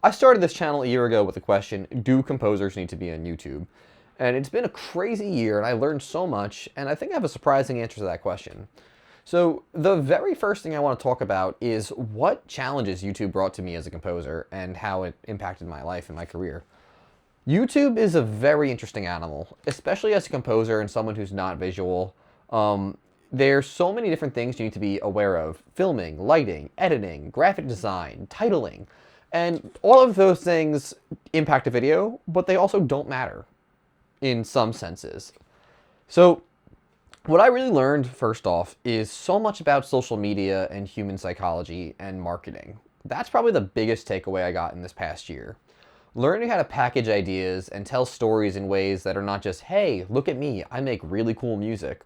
I started this channel a year ago with the question, do composers need to be on YouTube? And it's been a crazy year and I learned so much, and I think I have a surprising answer to that question. So the very first thing I want to talk about is what challenges YouTube brought to me as a composer and how it impacted my life and my career. YouTube is a very interesting animal, especially as a composer and someone who's not visual. There's so many different things you need to be aware of. Filming, lighting, editing, graphic design, titling. And all of those things impact a video, but they also don't matter in some senses. So what I really learned, first off, is so much about social media and human psychology and marketing. That's probably the biggest takeaway I got in this past year. Learning how to package ideas and tell stories in ways that are not just, hey, look at me, I make really cool music.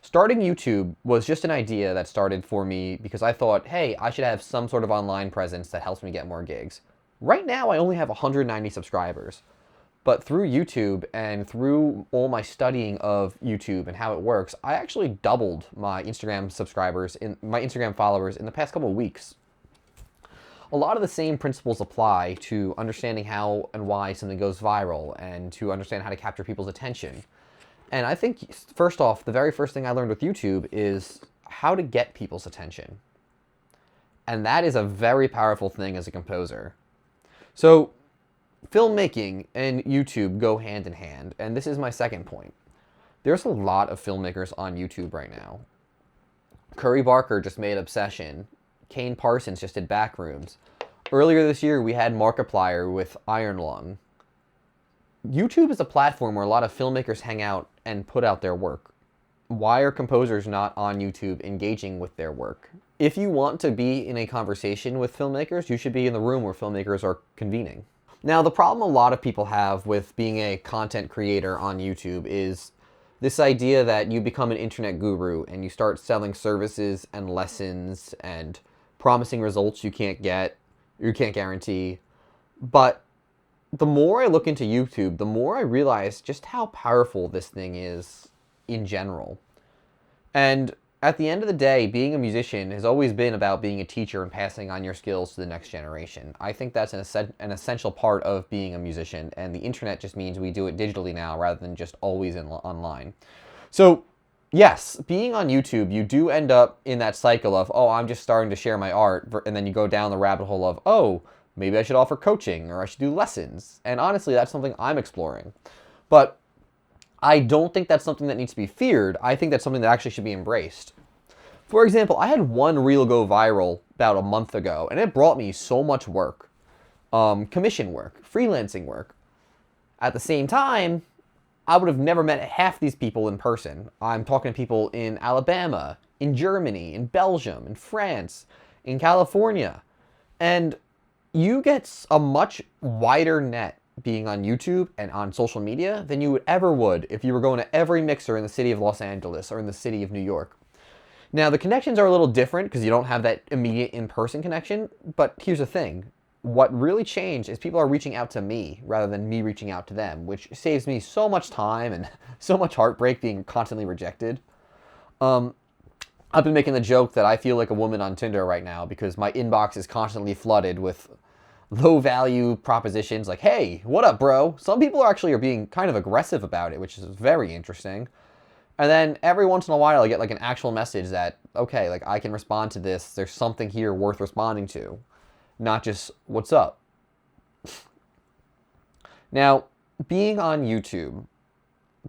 Starting YouTube was just an idea that started for me because I thought, hey, I should have some sort of online presence that helps me get more gigs. Right now, I only have 190 subscribers. But through YouTube and through all my studying of YouTube and how it works, I actually doubled my Instagram followers in the past couple of weeks. A lot of the same principles apply to understanding how and why something goes viral and to understand how to capture people's attention. And I think, first off, the very first thing I learned with YouTube is how to get people's attention. And that is a very powerful thing as a composer. So, filmmaking and YouTube go hand in hand, and this is my second point. There's a lot of filmmakers on YouTube right now. Curry Barker just made Obsession. Kane Parsons just did Backrooms. Earlier this year, we had Markiplier with Iron Lung. YouTube is a platform where a lot of filmmakers hang out and put out their work. Why are composers not on YouTube engaging with their work? If you want to be in a conversation with filmmakers, you should be in the room where filmmakers are convening. Now, the problem a lot of people have with being a content creator on YouTube is this idea that you become an internet guru and you start selling services and lessons and promising results you can't guarantee. But the more I look into YouTube, the more I realize just how powerful this thing is in general. And at the end of the day, being a musician has always been about being a teacher and passing on your skills to the next generation. I think that's an essential part of being a musician, and the internet just means we do it digitally now rather than just always online. So, yes, being on YouTube, you do end up in that cycle of, oh, I'm just starting to share my art, and then you go down the rabbit hole of, oh, maybe I should offer coaching or I should do lessons. And honestly, that's something I'm exploring. But I don't think that's something that needs to be feared. I think that's something that actually should be embraced. For example, I had one reel go viral about a month ago, and it brought me so much work. Commission work, freelancing work. At the same time, I would have never met half these people in person. I'm talking to people in Alabama, in Germany, in Belgium, in France, in California. And you get a much wider net being on YouTube and on social media than you would if you were going to every mixer in the city of Los Angeles or in the city of New York. Now, the connections are a little different because you don't have that immediate in-person connection, but here's the thing. What really changed is people are reaching out to me rather than me reaching out to them, which saves me so much time and so much heartbreak being constantly rejected. I've been making the joke that I feel like a woman on Tinder right now because my inbox is constantly flooded with low-value propositions like, hey, what up, bro? Some people are being kind of aggressive about it, which is very interesting. And then every once in a while I get like an actual message that, okay, like I can respond to this. There's something here worth responding to. Not just, what's up? Now, being on YouTube,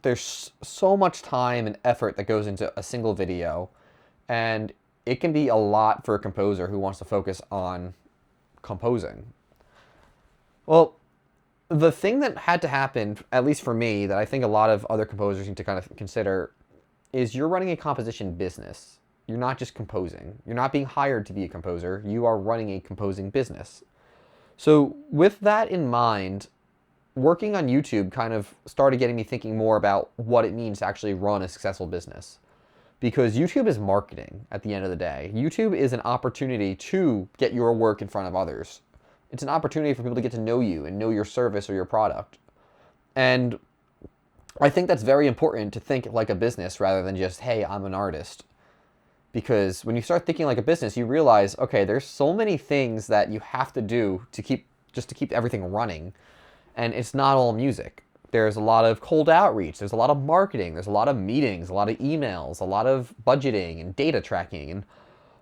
there's so much time and effort that goes into a single video, and it can be a lot for a composer who wants to focus on composing. Well, the thing that had to happen, at least for me, that I think a lot of other composers need to kind of consider, is you're running a composition business. You're not just composing. You're not being hired to be a composer. You are running a composing business. So with that in mind, working on YouTube kind of started getting me thinking more about what it means to actually run a successful business. Because YouTube is marketing at the end of the day. YouTube is an opportunity to get your work in front of others. It's an opportunity for people to get to know you and know your service or your product. And I think that's very important to think like a business rather than just, hey, I'm an artist. Because when you start thinking like a business, you realize, okay, there's so many things that you have to do to keep just to keep everything running. And it's not all music. There's a lot of cold outreach. There's a lot of marketing. There's a lot of meetings, a lot of emails, a lot of budgeting and data tracking and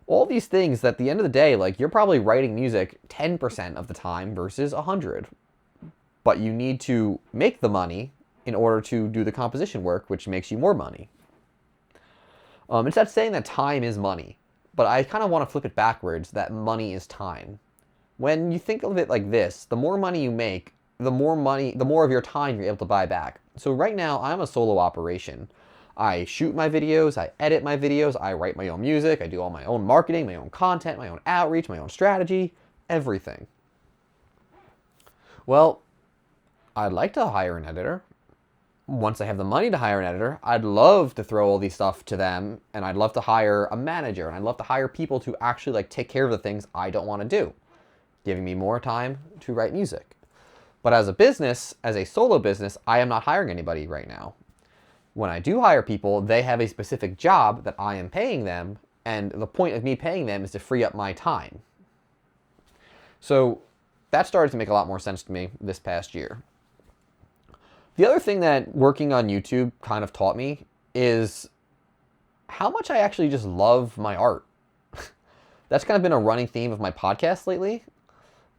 all these things that at the end of the day, like you're probably writing music 10% of the time versus 100. But you need to make the money in order to do the composition work, which makes you more money. It's that saying that time is money, but I kind of want to flip it backwards, that money is time. When you think of it like this, the more money you make, the more of your time you're able to buy back. So right now, I'm a solo operation. I shoot my videos, I edit my videos, I write my own music, I do all my own marketing, my own content, my own outreach, my own strategy, everything. Well, I'd like to hire an editor. Once I have the money to hire an editor, I'd love to throw all these stuff to them, and I'd love to hire a manager, and I'd love to hire people to actually like take care of the things I don't want to do, giving me more time to write music. But as a business, as a solo business, I am not hiring anybody right now. When I do hire people, they have a specific job that I am paying them, and the point of me paying them is to free up my time. So that started to make a lot more sense to me this past year. The other thing that working on YouTube kind of taught me is how much I actually just love my art. That's kind of been a running theme of my podcast lately,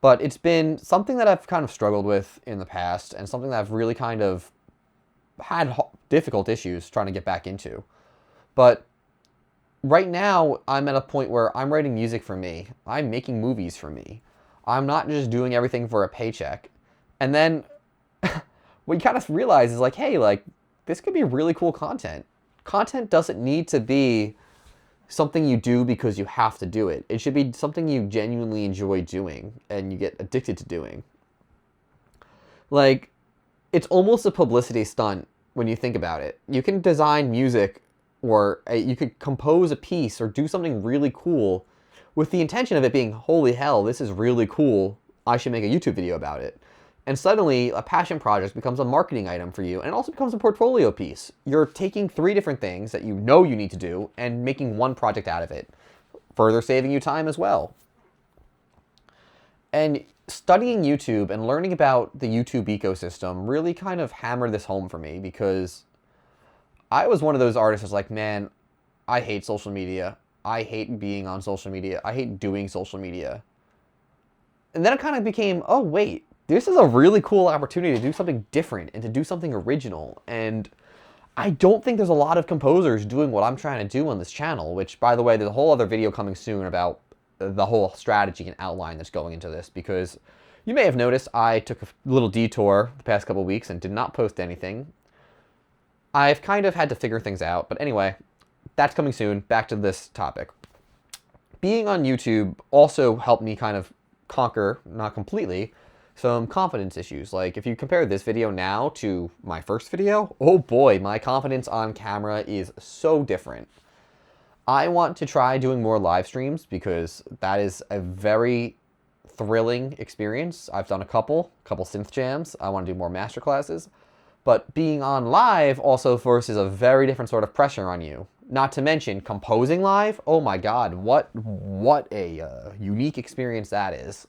but it's been something that I've kind of struggled with in the past and something that I've really kind of had difficult issues trying to get back into. But right now, I'm at a point where I'm writing music for me. I'm making movies for me. I'm not just doing everything for a paycheck. And then what you kind of realize is like, hey, like this could be really cool content. Content doesn't need to be something you do because you have to do it. It should be something you genuinely enjoy doing and you get addicted to doing. Like, it's almost a publicity stunt when you think about it. You can design music or you could compose a piece or do something really cool with the intention of it being, holy hell, this is really cool. I should make a YouTube video about it. And suddenly, a passion project becomes a marketing item for you, and it also becomes a portfolio piece. You're taking 3 different things that you know you need to do and making one project out of it, further saving you time as well. And studying YouTube and learning about the YouTube ecosystem really kind of hammered this home for me, because I was one of those artists that's like, man, I hate social media. I hate being on social media. I hate doing social media. And then it kind of became, oh, wait. This is a really cool opportunity to do something different and to do something original. And I don't think there's a lot of composers doing what I'm trying to do on this channel, which, by the way, there's a whole other video coming soon about the whole strategy and outline that's going into this, because you may have noticed I took a little detour the past couple of weeks and did not post anything. I've kind of had to figure things out, but anyway, that's coming soon. Back to this topic. Being on YouTube also helped me kind of conquer, not completely, some confidence issues. Like if you compare this video now to my first video, oh boy, my confidence on camera is so different. I want to try doing more live streams because that is a very thrilling experience. I've done a couple synth jams. I want to do more masterclasses. But being on live also forces a very different sort of pressure on you. Not to mention composing live. Oh my God, what a unique experience that is.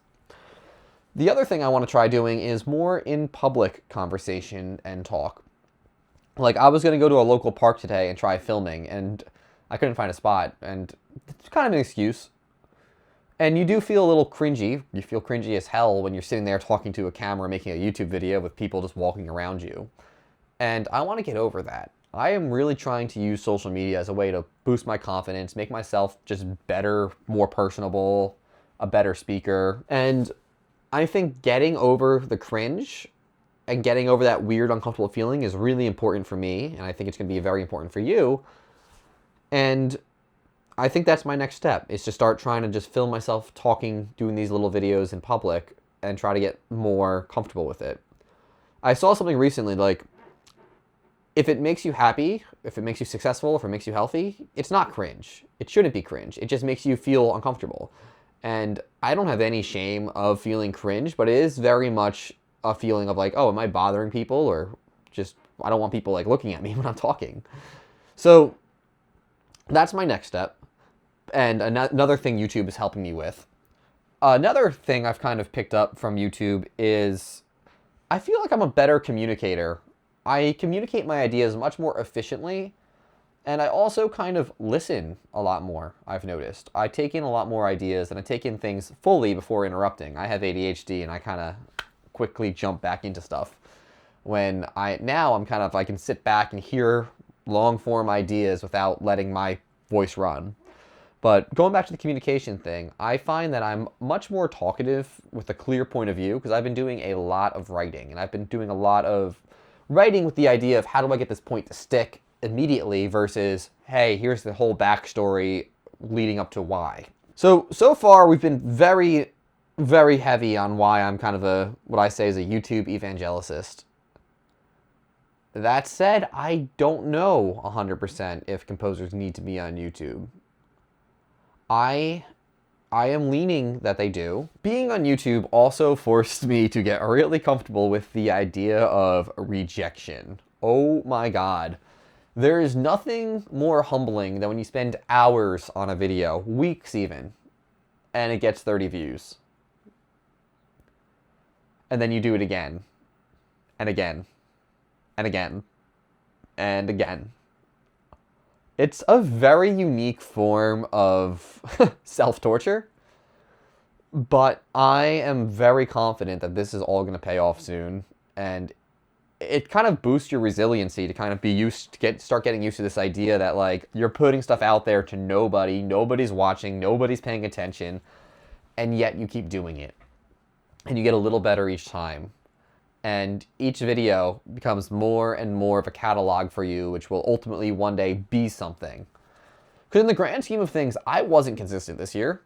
The other thing I want to try doing is more in public conversation and talk. Like I was going to go to a local park today and try filming, and I couldn't find a spot, and it's kind of an excuse. And you do feel a little cringy. You feel cringy as hell when you're sitting there talking to a camera, making a YouTube video with people just walking around you. And I want to get over that. I am really trying to use social media as a way to boost my confidence, make myself just better, more personable, a better speaker. And I think getting over the cringe and getting over that weird, uncomfortable feeling is really important for me. And I think it's going to be very important for you. And I think that's my next step, is to start trying to just film myself talking, doing these little videos in public, and try to get more comfortable with it. I saw something recently, like, if it makes you happy, if it makes you successful, if it makes you healthy, it's not cringe. It shouldn't be cringe. It just makes you feel uncomfortable. And I don't have any shame of feeling cringe, but it is very much a feeling of like, oh, am I bothering people? Or just, I don't want people like looking at me when I'm talking. So that's my next step. And another thing YouTube is helping me with Another thing I've kind of picked up from YouTube is I feel like I'm a better communicator. I communicate my ideas much more efficiently, and I also kind of listen a lot more, I've noticed. I take in a lot more ideas, and I take in things fully before interrupting. I have ADHD, and I kind of quickly jump back into stuff. Now I'm kind of, I can sit back and hear long-form ideas without letting my voice run. But going back to the communication thing, I find that I'm much more talkative with a clear point of view because I've been doing a lot of writing, and I've been doing a lot of writing with the idea of how do I get this point to stick immediately versus, hey, here's the whole backstory leading up to why. So far we've been very, very heavy on why I'm kind of what I say is a YouTube evangelicist. That said, I don't know 100% if composers need to be on YouTube. I am leaning that they do. Being on YouTube also forced me to get really comfortable with the idea of rejection. Oh my God. There is nothing more humbling than when you spend hours on a video, weeks even, and it gets 30 views. And then you do it again, and again, and again, and again. It's a very unique form of self-torture, but I am very confident that this is all going to pay off soon, and it kind of boosts your resiliency to kind of start getting used to this idea that, like, you're putting stuff out there to nobody, nobody's watching, nobody's paying attention, and yet you keep doing it, and you get a little better each time. And each video becomes more and more of a catalog for you, which will ultimately one day be something. Because in the grand scheme of things, I wasn't consistent this year.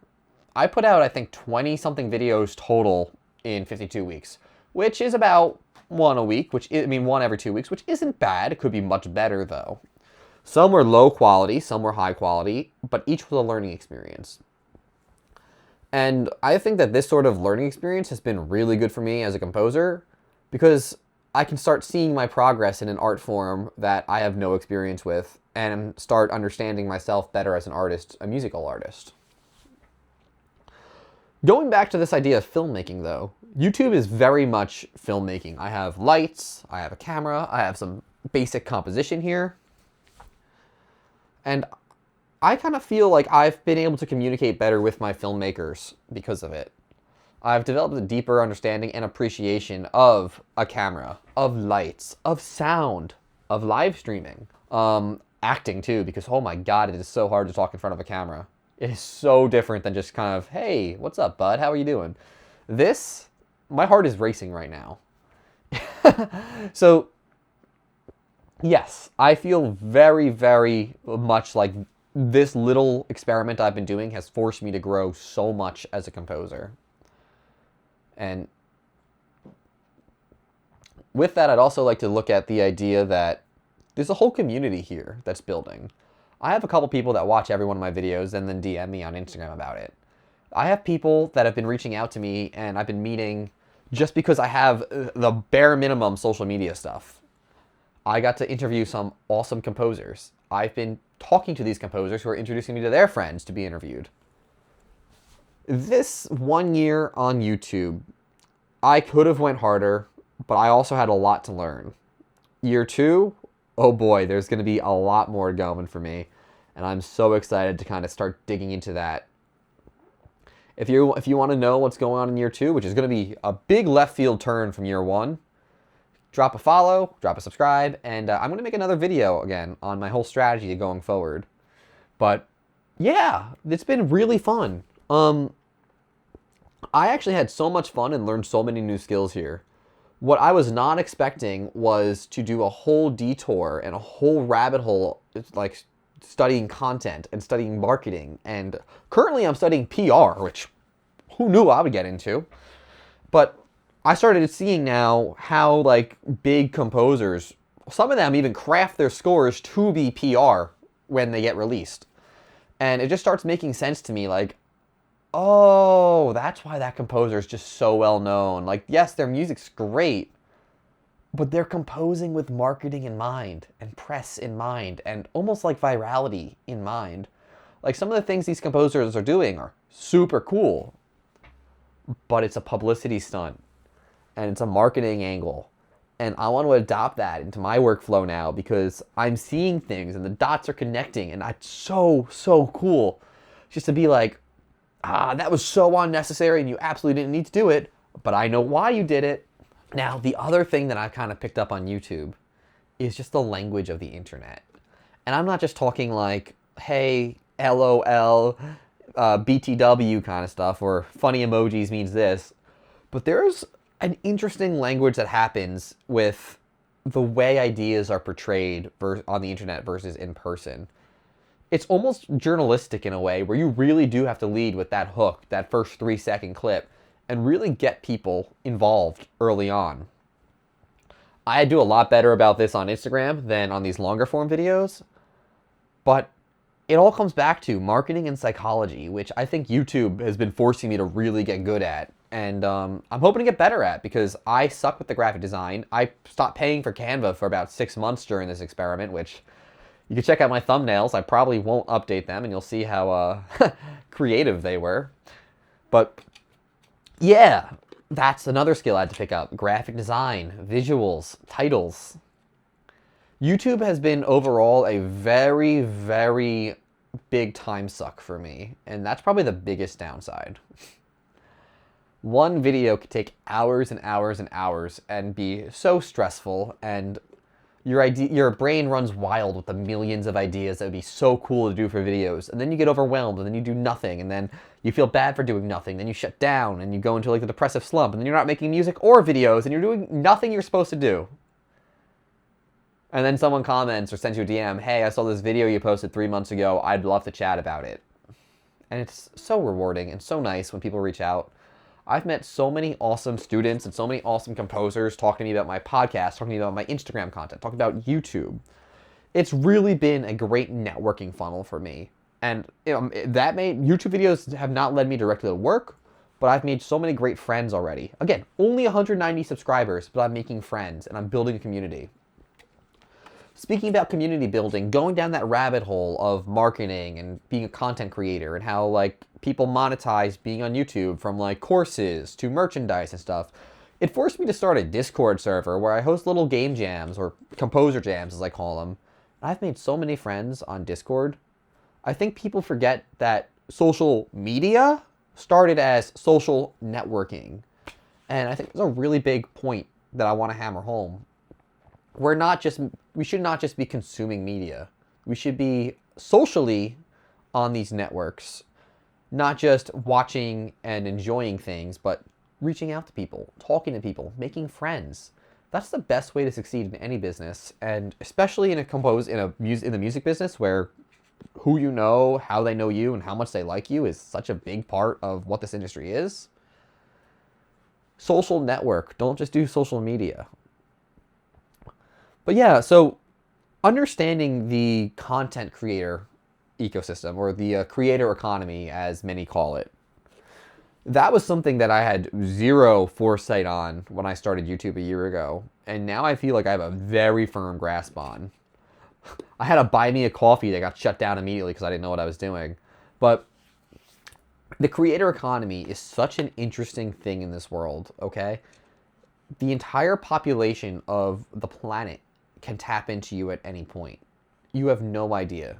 I put out, I think, 20-something videos total in 52 weeks, which is about one a week, one every 2 weeks, which isn't bad. It could be much better, though. Some were low quality, some were high quality, but each was a learning experience. And I think that this sort of learning experience has been really good for me as a composer, because I can start seeing my progress in an art form that I have no experience with and start understanding myself better as an artist, a musical artist. Going back to this idea of filmmaking, though, YouTube is very much filmmaking. I have lights, I have a camera, I have some basic composition here, and I kind of feel like I've been able to communicate better with my filmmakers because of it. I've developed a deeper understanding and appreciation of a camera, of lights, of sound, of live streaming, acting too, because oh my God, it is so hard to talk in front of a camera. It is so different than just kind of, hey, what's up, bud? How are you doing? My heart is racing right now. So, yes, I feel very, very much like this little experiment I've been doing has forced me to grow so much as a composer. And with that, I'd also like to look at the idea that there's a whole community here that's building. I have a couple people that watch every one of my videos and then DM me on Instagram about it. I have people that have been reaching out to me and I've been meeting just because I have the bare minimum social media stuff. I got to interview some awesome composers. I've been talking to these composers who are introducing me to their friends to be interviewed. This 1 year on YouTube, I could have went harder, but I also had a lot to learn. Year 2, oh boy, there's going to be a lot more going for me, and I'm so excited to kind of start digging into that. If you want to know what's going on in year 2, which is going to be a big left field turn from year 1, drop a follow, drop a subscribe, and I'm going to make another video again on my whole strategy going forward. But yeah, it's been really fun. I actually had so much fun and learned so many new skills here. What I was not expecting was to do a whole detour and a whole rabbit hole, like studying content and studying marketing. And currently I'm studying PR, which who knew I would get into. But I started seeing now how like big composers, some of them even craft their scores to be PR when they get released. And it just starts making sense to me, like, oh, that's why that composer is just so well known. Like, yes, their music's great, but they're composing with marketing in mind and press in mind and almost like virality in mind. Like, some of the things these composers are doing are super cool, but it's a publicity stunt and it's a marketing angle. And I want to adopt that into my workflow now because I'm seeing things and the dots are connecting, and it's so, so cool just to be like, that was so unnecessary and you absolutely didn't need to do it, but I know why you did it. Now, the other thing that I've kind of picked up on YouTube is just the language of the internet. And I'm not just talking like, hey, LOL, BTW kind of stuff, or funny emojis means this. But there's an interesting language that happens with the way ideas are portrayed on the internet versus in person. It's almost journalistic in a way where you really do have to lead with that hook, that first 3-second clip, and really get people involved early on. I do a lot better about this on Instagram than on these longer form videos, but it all comes back to marketing and psychology, which I think YouTube has been forcing me to really get good at. And I'm hoping to get better at because I suck with the graphic design. I stopped paying for Canva for about 6 months during this experiment, which you can check out my thumbnails. I probably won't update them, and you'll see how creative they were. But yeah, that's another skill I had to pick up. Graphic design, visuals, titles. YouTube has been overall a very, very big time suck for me, and that's probably the biggest downside. One video could take hours and hours and hours and be so stressful, and your brain runs wild with the millions of ideas that would be so cool to do for videos, and then you get overwhelmed, and then you do nothing, and then you feel bad for doing nothing, then you shut down, and you go into like the depressive slump, and then you're not making music or videos, and you're doing nothing you're supposed to do. And then someone comments or sends you a DM, hey, I saw this video you posted 3 months ago, I'd love to chat about it. And it's so rewarding and so nice when people reach out. I've met so many awesome students and so many awesome composers talking to me about my podcast, talking to me about my Instagram content, talking about YouTube. It's really been a great networking funnel for me. And YouTube videos have not led me directly to work, but I've made so many great friends already. Again, only 190 subscribers, but I'm making friends and I'm building a community. Speaking about community building, going down that rabbit hole of marketing and being a content creator and how like people monetize being on YouTube from like courses to merchandise and stuff, it forced me to start a Discord server where I host little game jams or composer jams as I call them. I've made so many friends on Discord. I think people forget that social media started as social networking. And I think there's a really big point that I want to hammer home. We should not just be consuming media. We should be socially on these networks, not just watching and enjoying things, but reaching out to people, talking to people, making friends. That's the best way to succeed in any business, and especially in the music business, where who you know, how they know you, and how much they like you is such a big part of what this industry is. Social network. Don't just do social media. But yeah, so understanding the content creator ecosystem, or the creator economy, as many call it, that was something that I had zero foresight on when I started YouTube a year ago. And now I feel like I have a very firm grasp on. I had a buy me a coffee that got shut down immediately because I didn't know what I was doing. But the creator economy is such an interesting thing in this world, okay? The entire population of the planet can tap into you at any point. You have no idea.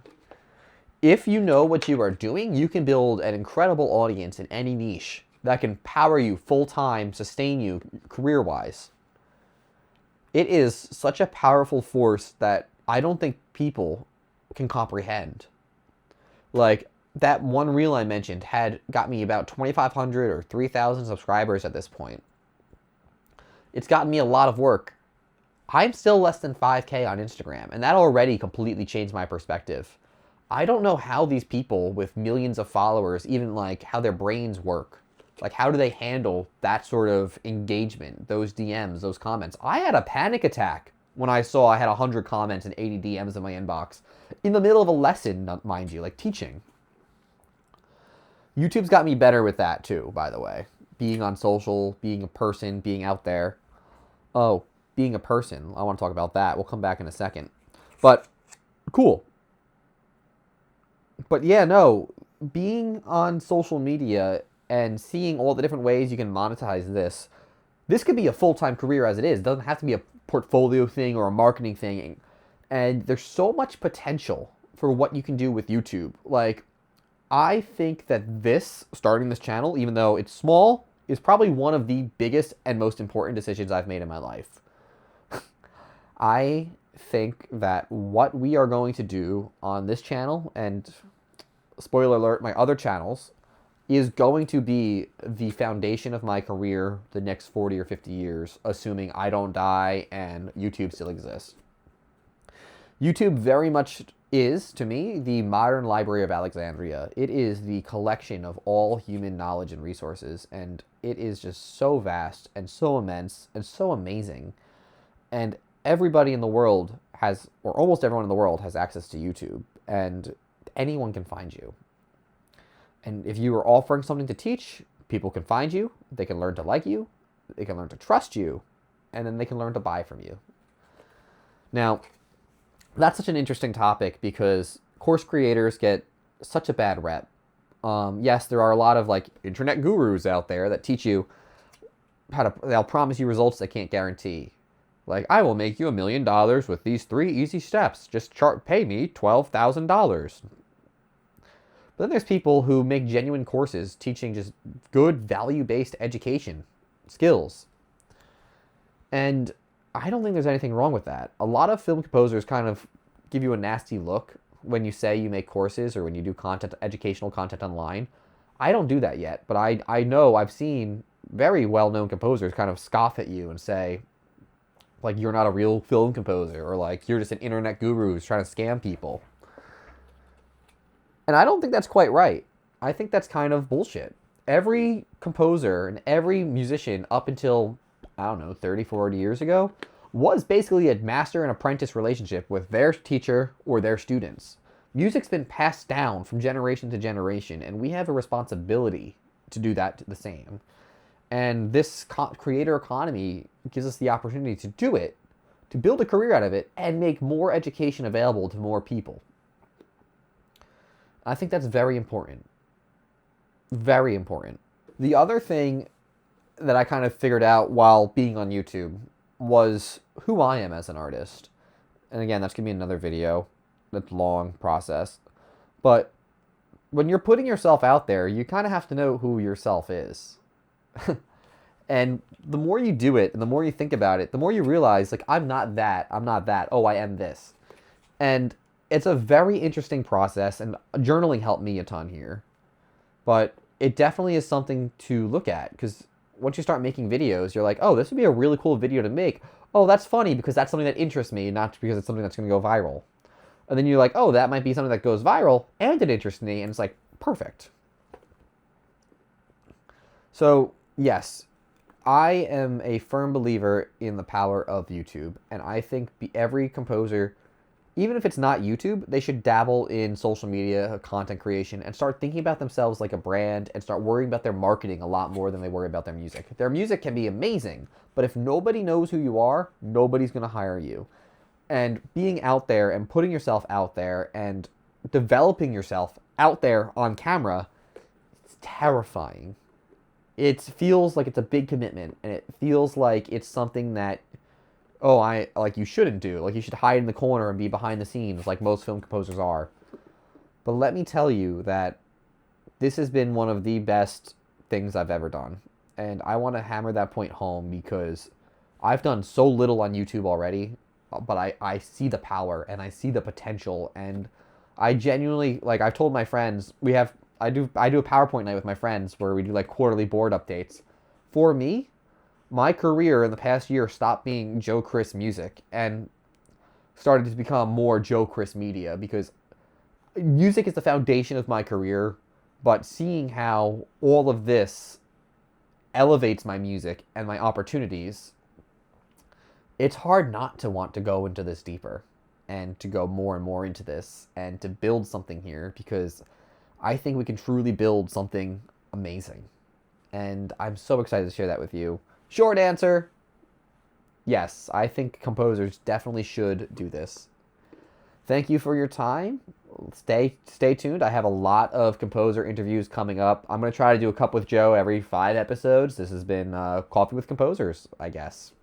If you know what you are doing, you can build an incredible audience in any niche that can power you full-time, sustain you career-wise. It is such a powerful force that I don't think people can comprehend. Like, that one reel I mentioned had got me about 2,500 or 3,000 subscribers at this point. It's gotten me a lot of work. I'm still less than 5K on Instagram, and that already completely changed my perspective. I don't know how these people with millions of followers, even like how their brains work. Like, how do they handle that sort of engagement, those DMs, those comments? I had a panic attack when I saw I had 100 comments and 80 DMs in my inbox. In the middle of a lesson, mind you, like teaching. YouTube's got me better with that too, by the way. Being on social, being a person, being out there. Oh, being a person. I want to talk about that. We'll come back in a second. But, cool. But yeah, no. Being on social media and seeing all the different ways you can monetize this. This could be a full-time career as it is. It doesn't have to be a portfolio thing or a marketing thing. And there's so much potential for what you can do with YouTube. Like, I think that starting this channel, even though it's small, is probably one of the biggest and most important decisions I've made in my life. I think that what we are going to do on this channel, and spoiler alert, my other channels, is going to be the foundation of my career the next 40 or 50 years, assuming I don't die and YouTube still exists. YouTube very much is, to me, the modern Library of Alexandria. It is the collection of all human knowledge and resources, and it is just so vast and so immense and so amazing. And everybody in the world has, or almost everyone in the world has access to YouTube, and anyone can find you. And if you are offering something to teach, people can find you, they can learn to like you, they can learn to trust you, and then they can learn to buy from you. Now, that's such an interesting topic because course creators get such a bad rep. Yes, there are a lot of like internet gurus out there that teach you they'll promise you results they can't guarantee. Like, I will make you $1 million with these 3 easy steps. Just pay me $12,000. But then there's people who make genuine courses teaching just good value-based education skills. And I don't think there's anything wrong with that. A lot of film composers kind of give you a nasty look when you say you make courses or when you do educational content online. I don't do that yet, but I know I've seen very well-known composers kind of scoff at you and say, like, you're not a real film composer, or like, you're just an internet guru who's trying to scam people. And I don't think that's quite right. I think that's kind of bullshit. Every composer and every musician up until, I don't know, 30, 40 years ago, was basically a master and apprentice relationship with their teacher or their students. Music's been passed down from generation to generation, and we have a responsibility to do that the same. And this creator economy gives us the opportunity to do it, to build a career out of it, and make more education available to more people. I think that's very important. Very important. The other thing that I kind of figured out while being on YouTube was who I am as an artist. And again, that's going to be another video. That's a long process. But when you're putting yourself out there, you kind of have to know who yourself is. And the more you do it, and the more you think about it, the more you realize, like, I'm not that. Oh, I am this. And it's a very interesting process, and journaling helped me a ton here. But it definitely is something to look at, because once you start making videos, you're like, oh, this would be a really cool video to make. Oh, that's funny because that's something that interests me, not because it's something that's going to go viral. And then you're like, oh, that might be something that goes viral, and it interests me, and it's like, perfect. So, yes, I am a firm believer in the power of YouTube, and I think every composer, even if it's not YouTube, they should dabble in social media, content creation, and start thinking about themselves like a brand and start worrying about their marketing a lot more than they worry about their music. Their music can be amazing, but if nobody knows who you are, nobody's going to hire you. And being out there and putting yourself out there and developing yourself out there on camera, it's terrifying. It feels like it's a big commitment, and it feels like it's something that, you shouldn't do. Like, you should hide in the corner and be behind the scenes like most film composers are. But let me tell you that this has been one of the best things I've ever done. And I want to hammer that point home because I've done so little on YouTube already, but I see the power and I see the potential, and I genuinely, like, I've told my friends, I do a PowerPoint night with my friends where we do like quarterly board updates. For me, my career in the past year stopped being Joe Chris music and started to become more Joe Chris media, because music is the foundation of my career, but seeing how all of this elevates my music and my opportunities, it's hard not to want to go into this deeper and to go more and more into this and to build something here, because I think we can truly build something amazing. And I'm so excited to share that with you. Short answer, yes, I think composers definitely should do this. Thank you for your time. stay tuned. I have a lot of composer interviews coming up. I'm going to try to do a cup with Joe every 5 episodes. This has been Coffee with Composers, I guess.